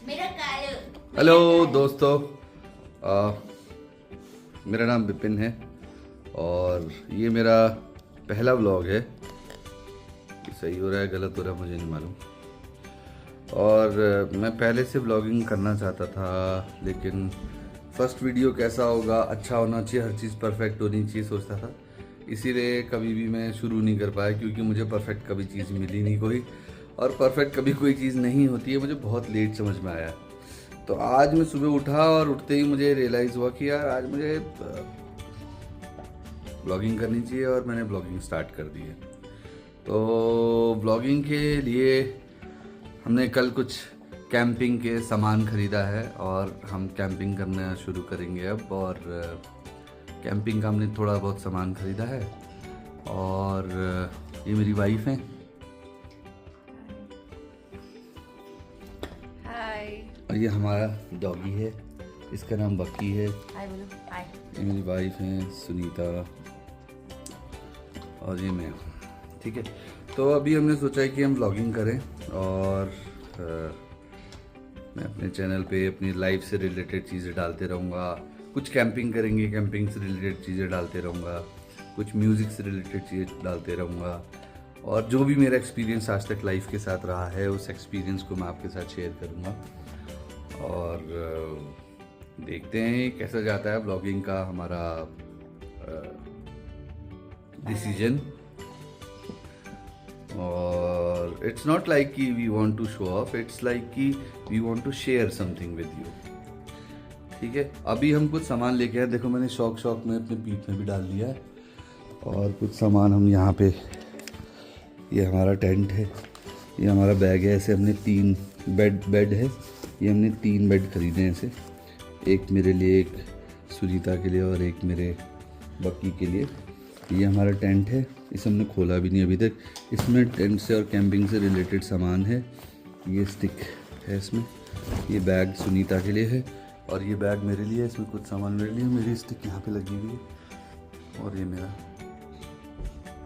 Hello दोस्तों, मेरा नाम विपिन है और ये मेरा पहला व्लॉग है। ये सही हो रहा है गलत हो रहा है मुझे नहीं मालूम। और मैं पहले से व्लॉगिंग करना चाहता था, लेकिन फर्स्ट वीडियो कैसा होगा, अच्छा होना चाहिए, हर चीज़ परफेक्ट होनी चाहिए सोचता था। इसीलिए कभी भी मैं शुरू नहीं कर पाया, क्योंकि मुझे परफेक्ट कभी चीज़ मिली नहीं कोई, और परफेक्ट कभी कोई चीज़ नहीं होती है। मुझे बहुत लेट समझ में आया। तो आज मैं सुबह उठा और उठते ही मुझे रियलाइज़ हुआ कि यार आज मुझे ब्लॉगिंग करनी चाहिए, और मैंने ब्लॉगिंग स्टार्ट कर दी है। तो ब्लॉगिंग के लिए हमने कल कुछ कैंपिंग के सामान ख़रीदा है और हम कैंपिंग करना शुरू करेंगे अब। और कैंपिंग का हमने थोड़ा बहुत सामान ख़रीदा है। और ये मेरी वाइफ हैं। और ये हमारा डॉगी है, इसका नाम बक्की है। ये मेरी वाइफ हैं सुनीता, और ये मैं। ठीक है, तो अभी हमने सोचा है कि हम व्लॉगिंग करें, और मैं अपने चैनल पे अपनी लाइफ से रिलेटेड चीज़ें डालते रहूँगा। कुछ कैंपिंग करेंगे, कैंपिंग से रिलेटेड चीज़ें डालते रहूँगा, कुछ म्यूज़िक से रिलेटेड चीज़ें डालते रहूँगा, और जो भी मेरा एक्सपीरियंस आज तक लाइफ के साथ रहा है उस एक्सपीरियंस को मैं आपके साथ शेयर करूँगा। और देखते हैं कैसा जाता है ब्लॉगिंग का हमारा डिसीजन। और इट्स नॉट लाइक कि we want to show off, it's like कि we want to share something with you. ठीक है, अभी हम कुछ सामान लेके आए। देखो मैंने शौक में अपने पीठ में भी डाल दिया है। और कुछ सामान हम यहाँ पे, ये हमारा टेंट है, ये हमारा बैग है। ऐसे हमने 3 बेड है, ये हमने 3 बेड खरीदे हैं ऐसे, एक मेरे लिए, एक सुनीता के लिए, और एक मेरे बक्की के लिए। ये हमारा टेंट है, इसे हमने खोला भी नहीं अभी तक। इसमें टेंट से और कैंपिंग से रिलेटेड सामान है। ये स्टिक है इसमें, ये बैग सुनीता के लिए है, और ये बैग मेरे लिए है। इसमें कुछ सामान मेरे लिए, मेरी स्टिक यहाँ पे लगी हुई है। और ये मेरा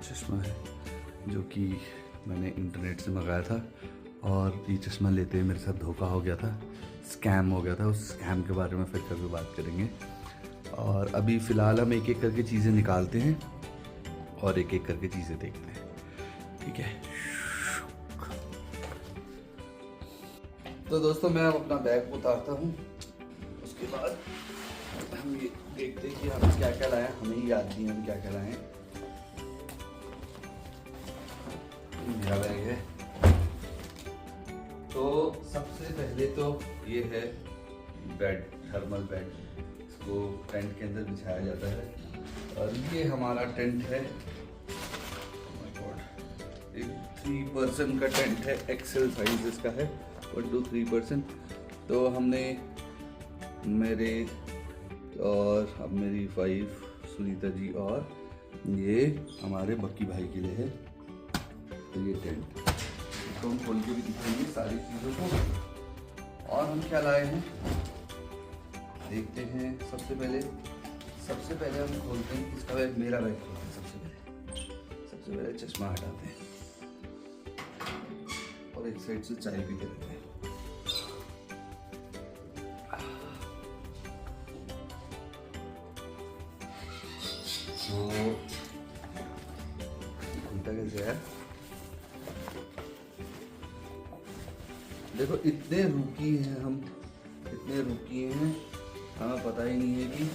चश्मा है जो कि मैंने इंटरनेट से मंगाया था, और ये चश्मा लेते हुए मेरे साथ धोखा हो गया था, स्कैम हो गया था। उस स्कैम के बारे में फिर कभी बात करेंगे। और अभी फ़िलहाल हम एक एक करके चीज़ें निकालते हैं और एक एक करके चीज़ें देखते हैं। ठीक है, तो दोस्तों मैं अब अपना बैग उतारता हूँ। उसके बाद हम ये देखते हैं कि हम क्या क्या लाए हैं। हमें ही याद नहीं हम क्या क्या लाए हैं। मेरा बैग है। तो सबसे पहले तो ये है बेड, थर्मल बेड। इसको टेंट के अंदर बिछाया जाता है। और ये हमारा टेंट है, oh my God, एक 3 पर्सन का टेंट है, एक्सेल साइज इसका है, 1 to 3 पर्सन। तो हमने मेरे और अब मेरी वाइफ सुनीता जी और ये हमारे बक्की भाई के लिए है। तो ये टेंट तो हम खोल के भी दिखाएंगे सारी चीज़ों को। और हम क्या लाए हैं देखते हैं। सबसे पहले हम खोलते हैं किसका बैग, मेरा बैग खोलते हैं। सबसे पहले चश्मा हटाते हैं और एक साइड से चाय पीते रहते हैं। तो खुलता कैसे है? देखो इतने रुकी हैं हम, इतने रुकी हैं, हमें पता ही नहीं है कि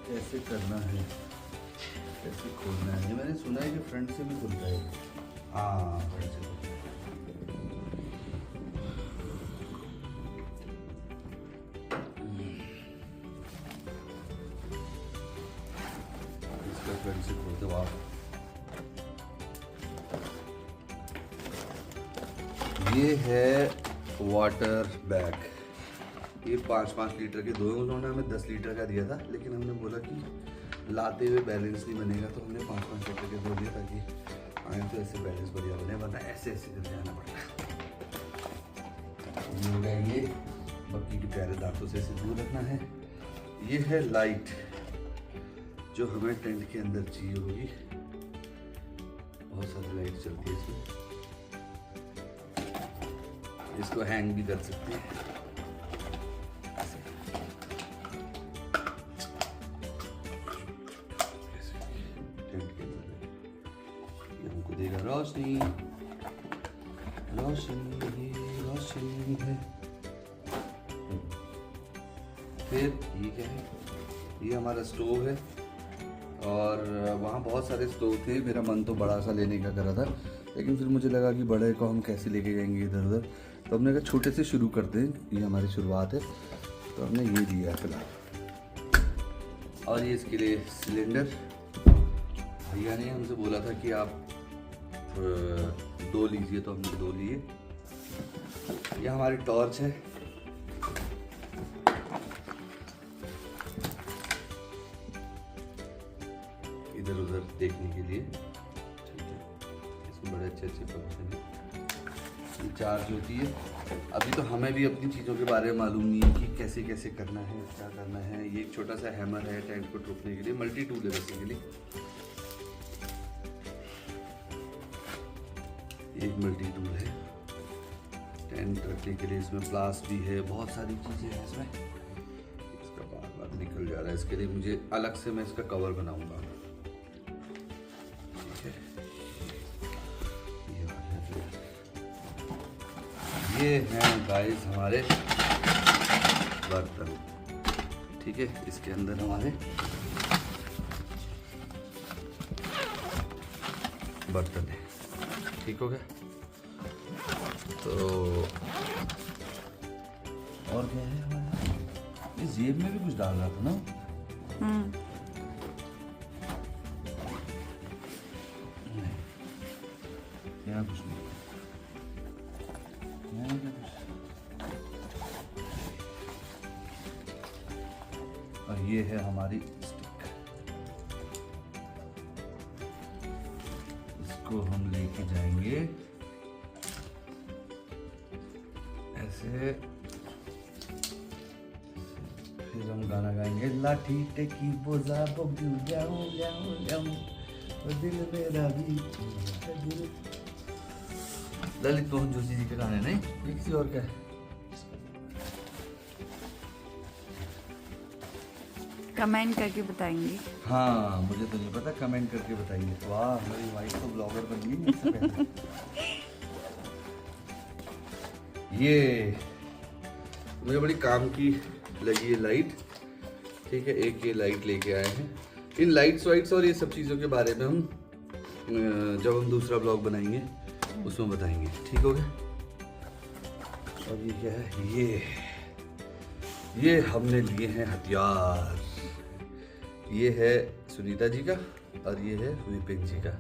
कैसे करना है, कैसे खोलना है। मैंने सुना है कि फ्रंट से भी खुलता है। हाँ, फ्रंट से खुलता है। इसका फ्रंट से खोलते हो आप। ये है वाटर बैग। ये 5-5 लीटर के 2 हैं। उन्होंने हमें 10 लीटर का दिया था, लेकिन हमने बोला कि लाते हुए बैलेंस नहीं बनेगा, तो हमने 5-5 लीटर के 2 दिए, ताकि आए तो ऐसे बैलेंस बढ़िया बने, वरना ऐसे करके आना पड़ेगा। ये हो गया, ये बक्की के प्यारे दांतों से इसे दूर रखना है। ये है लाइट जो हमें टेंट के अंदर चाहिए होगी। बहुत सारी लाइट चलती है इसमें। इसको हैंग भी कर सकते हैं। ये हमको देगा रोशनी, रोशनी रोशनी है। फिर ये क्या है? ये हमारा स्टोव है और वहाँ बहुत सारे स्टोव थे। मेरा मन तो बड़ा सा लेने का करा था, लेकिन फिर मुझे लगा कि बड़े को हम कैसे लेके जाएंगे इधर उधर, तो हमने कहा छोटे से शुरू करते हैं। ये हमारी शुरुआत है, तो हमने ये लिया है फिलहाल। और ये इसके लिए सिलेंडर, भैया ने हमसे बोला था कि आप 2 लीजिए, तो हमने 2 लिए। यह हमारी टॉर्च है। इधर उधर देखने के लिए, ठीक है। इसमें बड़े अच्छे अच्छे फंक्शन है। ये चार्ज होती है। अभी तो हमें भी अपनी चीज़ों के बारे में मालूम नहीं है कि कैसे कैसे करना है, क्या करना है। ये एक छोटा सा हैमर है टेंट को ठोकने के लिए, मल्टी टूल है बेसिकली। एक मल्टी टूल है टेंट रखने के लिए। इसमें प्लास भी है, बहुत सारी चीज़ें हैं इसमें। इसका बार बार निकल जा रहा है, इसके लिए मुझे अलग से मैं इसका कवर बनाऊंगा। ये हैं गाइस हमारे बर्तन, ठीक है। इसके अंदर हमारे बर्तन है, ठीक हो गया। तो और क्या है हमारा? इस जेब में भी कुछ डाल रहा था ना? नहीं, क्या कुछ नहीं। और ये है हमारी स्टिक, इसको हम लेके जाएंगे ऐसे। फिर हम गाना गाएंगे, लाठी टेकी बोझा बब्बू जाऊं जाऊं जाऊं, वो दिल मेरा भी। ललित मोहन जोशी जी के गाने नहीं, किसी और का है। कमेंट करके बताएंगे। हाँ, मुझे तो नहीं पता, कमेंट करके बताइए। वाह, मेरी वाइफ तो ब्लॉगर बन गई मुझसे पहले। ये मुझे बड़ी काम की लगी है लाइट, ठीक है। एक ये लाइट लेके आए हैं। इन लाइट्स वाइट्स और ये सब चीज़ों के बारे में हम जब हम दूसरा ब्लॉग बनाएंगे उसमें बताएंगे, ठीक हो गया। और ये क्या है? ये हमने लिए हैं हथियार। ये है सुनीता जी का और ये है विपिन जी का।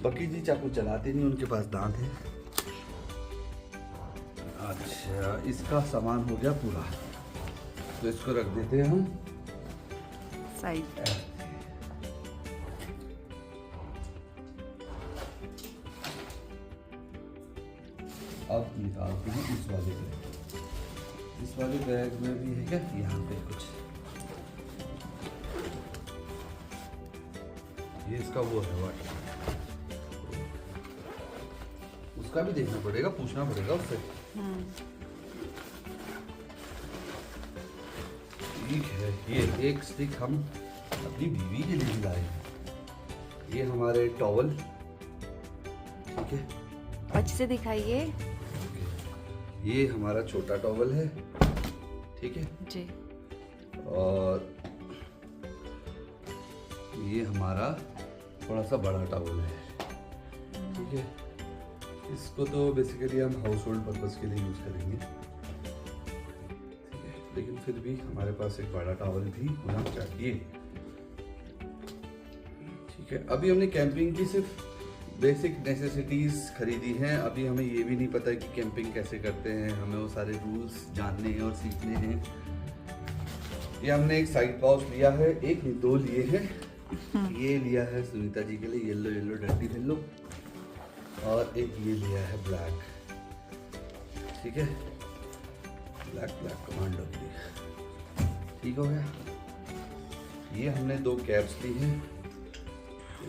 बकी जी चाकू चलाते नहीं, उनके पास दांत है। अच्छा, इसका सामान हो गया पूरा, तो इसको रख देते हैं हम साइड। अब निकालते हैं इस वाले बैग। इस वाले बैग में भी है क्या? यहाँ पे कुछ, ये इसका वो है वाटर, उसका भी देखना पड़ेगा, पूछना पड़ेगा उससे। ठीक है। ये एक स्टिक हम अपनी बीवी के लिए लाए हैं। ये हमारे टॉवल, ठीक है। अच्छे से दिखाइए। ये हमारा छोटा टॉवल है, ठीक है जी। और ये हमारा थोड़ा सा बड़ा टॉवल है, ठीक है। इसको तो बेसिकली हम हाउस होल्ड पर्पस के लिए यूज करेंगे, ठीक है। लेकिन फिर भी हमारे पास एक बड़ा टॉवल भी होना चाहिए, ठीक है। अभी हमने कैंपिंग की सिर्फ बेसिक नेसेसिटीज़ खरीदी हैं। अभी हमें ये भी नहीं पता कि कैंपिंग कैसे करते हैं, हमें वो सारे रूल्स जानने हैं और सीखने हैं। ये हमने एक साइड पाउच लिया है, एक नहीं 2 लिए हैं। ये लिया है सुनीता जी के लिए येलो येलो डंडी पिल्लो, और एक ये लिया है ब्लैक, ठीक है, ब्लैक ब्लैक कमांडो के लिए, ठीक हो गया। ये हमने 2 कैप्स ली हैं।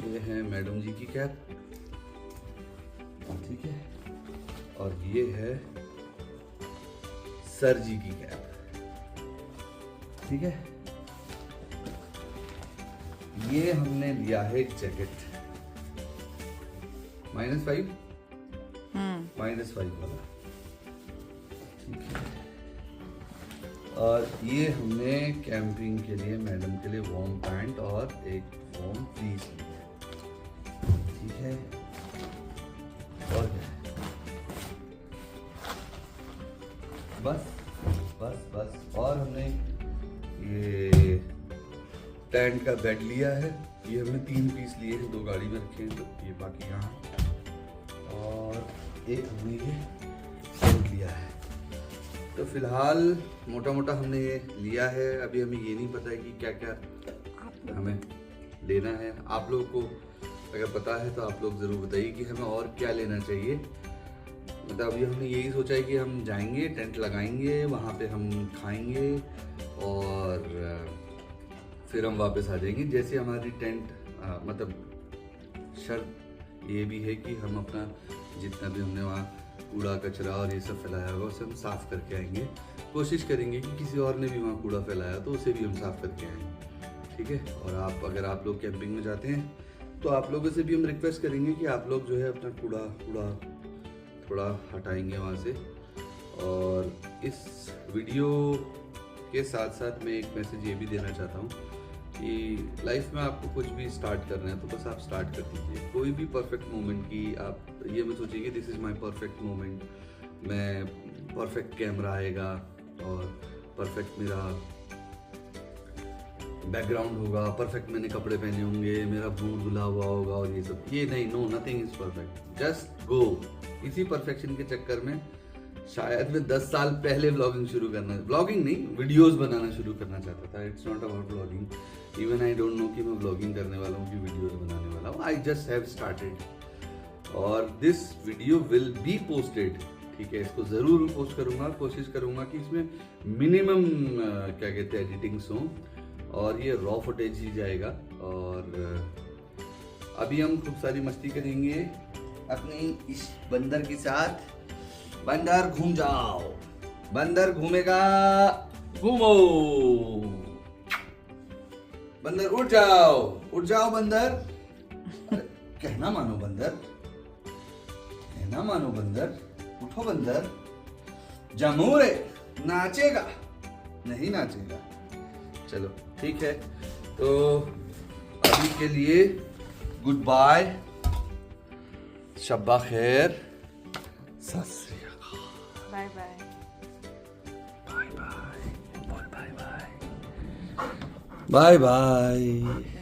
ये है मैडम जी की कैप, ठीक है, और ये है सर जी की कैप। ठीक है, ये हमने लिया है जैकेट -5 -5 वाला। ठीक है, और ये हमने कैंपिंग के लिए मैडम के लिए वार्म पैंट और एक वार्म फ्लीस ली है। ठीक है, और क्या है? बस बस बस। और हमने ये टेंट का बेड लिया है। ये हमने 3 पीस लिए हैं, 2 गाड़ी में रखे हैं, तो ये बाकी यहाँ। और एक हमने ये टेंट लिया है। तो फिलहाल मोटा मोटा हमने ये लिया है। अभी हमें ये नहीं पता है कि क्या क्या हमें लेना है। आप लोगों को अगर पता है तो आप लोग ज़रूर बताइए कि हमें और क्या लेना चाहिए। मतलब अभी हमने यही सोचा है कि हम जाएंगे, टेंट लगाएंगे, वहाँ पे हम खाएंगे और फिर हम वापस आ जाएंगे। जैसे हमारी टेंट मतलब शर्त ये भी है कि हम अपना जितना भी हमने वहाँ कूड़ा कचरा और ये सब फैलाया होगा उसे हम साफ़ करके आएंगे। कोशिश करेंगे कि किसी और ने भी वहाँ कूड़ा फैलाया तो उसे भी हम साफ़ करके आएंगे। ठीक है, और अगर आप लोग कैंपिंग में जाते हैं तो आप लोगों से भी हम रिक्वेस्ट करेंगे कि आप लोग जो है अपना कूड़ा थोड़ा हटाएंगे वहाँ से। और इस वीडियो के साथ साथ मैं एक मैसेज ये भी देना चाहता हूँ कि लाइफ में आपको कुछ भी स्टार्ट करना है तो बस आप स्टार्ट कर दीजिए। कोई भी परफेक्ट मोमेंट की आप ये मत सोचिए कि this is my perfect moment, मैं परफेक्ट कैमरा आएगा और परफेक्ट मेरा बैकग्राउंड होगा, परफेक्ट मैंने कपड़े पहने होंगे, मेरा भूर धुला हुआ होगा और ये सब। ये नहीं, no, nothing is perfect, just go. इसी परफेक्शन के चक्कर में शायद मैं 10 साल पहले ब्लॉगिंग नहीं, वीडियोस बनाना शुरू करना चाहता था। It's not about blogging, even I don't know कि मैं ब्लॉगिंग करने वाला हूँ कि वीडियोस बनाने वाला हूँ। आई जस्ट हैव स्टार्टेड और this video will be posted. ठीक है, इसको ज़रूर पोस्ट करूँगा। कोशिश करूँगा कि इसमें मिनिमम क्या कहते हैं एडिटिंग्स हों और ये रॉ फुटेज ही जाएगा। और अभी हम खूब सारी मस्ती करेंगे अपनी इस बंदर के साथ। बंदर घूम जाओ, बंदर घूमेगा, घूमो, बंदर उठ जाओ बंदर। कहना मानो बंदर, कहना मानो बंदर, उठो बंदर। जमूरे नाचेगा नहीं नाचेगा। चलो ठीक है, तो अभी के लिए गुड बाय, शब्बा खैर, सत श्री अकाल, bye bye. Bye bye, bye bye, bye bye.